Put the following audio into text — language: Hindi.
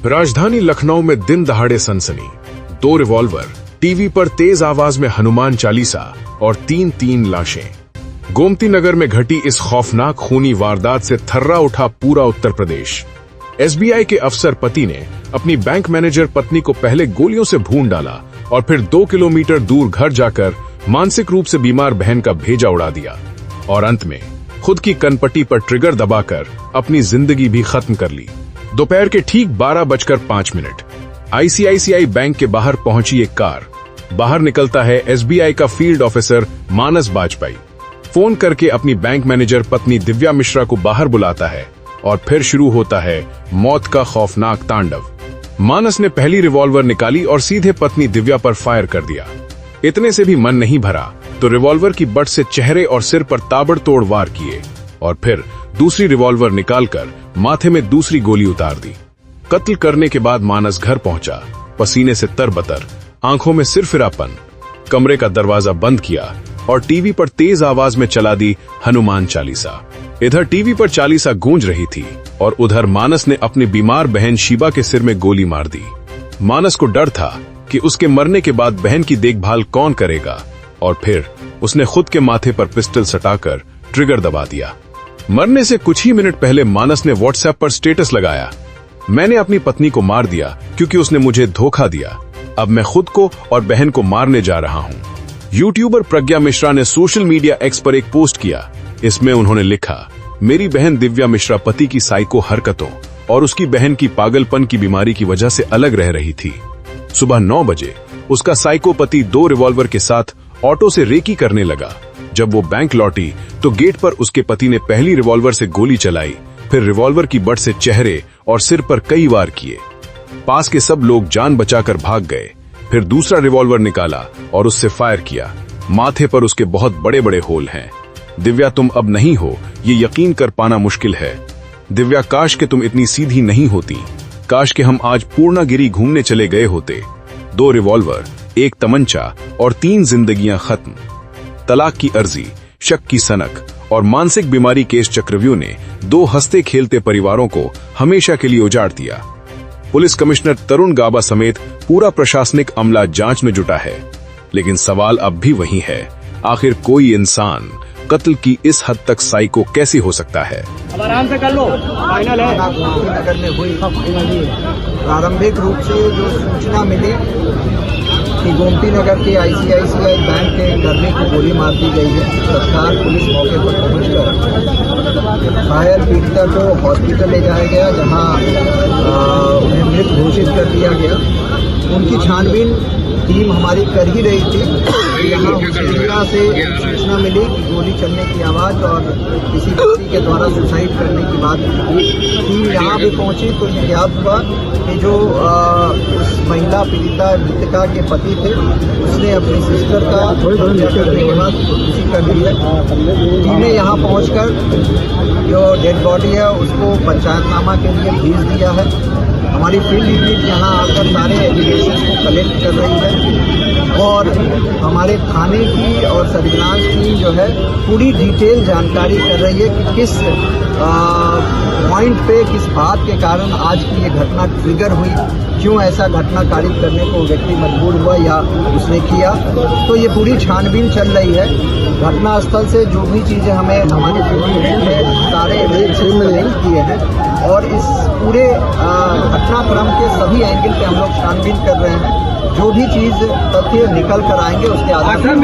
राजधानी लखनऊ में दिन दहाड़े सनसनी, 2 रिवॉल्वर, टीवी पर तेज आवाज में हनुमान चालीसा और 3 लाशें। गोमती नगर में घटी इस खौफनाक खूनी वारदात से थर्रा उठा पूरा उत्तर प्रदेश। एसबीआई के अफसर पति ने अपनी बैंक मैनेजर पत्नी को पहले गोलियों से भून डाला और फिर 2 किलोमीटर दूर घर जाकर मानसिक रूप से बीमार बहन का भेजा उड़ा दिया और अंत में खुद की कनपट्टी पर ट्रिगर दबाकर अपनी जिंदगी भी खत्म कर ली। दोपहर के ठीक 12:05 आईसीआईसीआई बैंक के बाहर पहुंची एक कार। बाहर निकलता है एसबीआई का फील्ड ऑफिसर मानस बाजपेयी। फोन करके अपनी बैंक मैनेजर पत्नी दिव्या मिश्रा को बाहर बुलाता है और फिर शुरू होता है मौत का खौफनाक तांडव। मानस ने पहली रिवॉल्वर निकाली और सीधे पत्नी दिव्या पर फायर कर दिया। इतने से भी मन नहीं भरा तो रिवॉल्वर की बट से चेहरे और सिर पर ताबड़तोड़ वार किए और फिर दूसरी रिवॉल्वर निकालकर माथे में दूसरी गोली उतार दी। कत्ल करने के बाद मानस घर पहुंचा, पसीने से तरबतर, आंखों में सिरफिरापन। कमरे का दरवाजा बंद किया और टीवी पर तेज आवाज में चला दी हनुमान चालीसा। इधर टीवी पर चालीसा गूंज रही थी और उधर मानस ने अपनी बीमार बहन शीबा के सिर में गोली मार दी। मानस को डर था कि उसके मरने के बाद बहन की देखभाल कौन करेगा और फिर उसने खुद के माथे पर पिस्टल सटाकर ट्रिगर दबा दिया। मरने से कुछ ही मिनट पहले मानस ने व्हाट्सएप पर स्टेटस लगाया, मैंने अपनी पत्नी को मार दिया क्योंकि उसने मुझे धोखा दिया। अब मैं खुद को और बहन को मारने जा रहा हूं। यूट्यूबर प्रज्ञा मिश्रा ने सोशल मीडिया एक्स पर एक पोस्ट किया। इसमें उन्होंने लिखा, मेरी बहन दिव्या मिश्रा पति की साइको हरकतों और उसकी बहन की पागलपन की बीमारी की वजह से अलग रह रही थी। सुबह 9 बजे उसका साइको पति 2 रिवॉल्वर के साथ ऑटो से रेकी करने लगा। जब वो बैंक लौटी तो गेट पर उसके पति ने पहली रिवॉल्वर से गोली चलाई, फिर रिवॉल्वर की बट से चेहरे और सिर पर कई वार किए। पास के सब लोग जान बचाकर भाग गए। फिर दूसरा रिवॉल्वर निकाला और उससे फायर किया। माथे पर उसके बहुत बड़े बड़े होल हैं। दिव्या तुम अब नहीं हो, ये यकीन कर पाना मुश्किल है। दिव्या काश के तुम इतनी सीधी नहीं होती, काश के हम आज पूर्णागिरी घूमने चले गए होते। 2 रिवॉल्वर, 1 तमंचा और 3 जिंदगियां खत्म। तलाक की अर्जी, शक की सनक और मानसिक बीमारी के इस चक्रव्यूह ने 2 हंसते खेलते परिवारों को हमेशा के लिए उजाड़ दिया। पुलिस कमिश्नर तरुण गाबा समेत पूरा प्रशासनिक अमला जांच में जुटा है, लेकिन सवाल अब भी वही है, आखिर कोई इंसान कत्ल की इस हद तक साइको कैसे हो सकता है। अब आराम से कर लो, फाइनल है। नगर में हुई प्रारंभिक रूप से जो सूचना मिली कि गोमती नगर के आईसीआईसीआई बैंक के कर्मी को गोली मार दी गई है, तत्काल पुलिस मौके पर पहुंचकर घायल पीड़िता को हॉस्पिटल ले जाया गया, जहां उन्हें मृत घोषित कर दिया गया। उनकी छानबीन टीम हमारी कर ही रही थी। यहाँ हुसैनिया से सूचना मिली कि गोली चलने की आवाज़ और किसी व्यक्ति के द्वारा सुसाइड करने की बात हुई। टीम यहाँ भी पहुंची तो ये ज्ञात हुआ कि जो उस महिला पीड़िता मृतका के पति थे, उसने अपनी सिस्टर का हत्या करने के बाद खुदकुशी कर ली है। टीम ने यहाँ पहुंचकर जो डेड बॉडी है उसको पंचायतनामा के लिए भेज दिया है। हमारी फील्ड यूनिट यहाँ आकर सारे एविडेंसेस को कलेक्ट कर रही है और हमारे थाने की और सर्विलांस टीम जो है पूरी डिटेल जानकारी कर रही है कि किस पॉइंट पे, किस बात के कारण आज की ये घटना ट्रिगर हुई, क्यों ऐसा घटना कारित करने को व्यक्ति मजबूर हुआ या उसने किया। तो ये पूरी छानबीन चल रही है। घटनास्थल से जो भी चीज़ें हमें हमारे सारे एविडेंस कलेक्ट किए हैं और इस पूरे घटनाक्रम के सभी एंगल पे हम लोग छानबीन कर रहे हैं। जो भी चीज़ तथ्य निकल कर आएंगे उसके आधार पर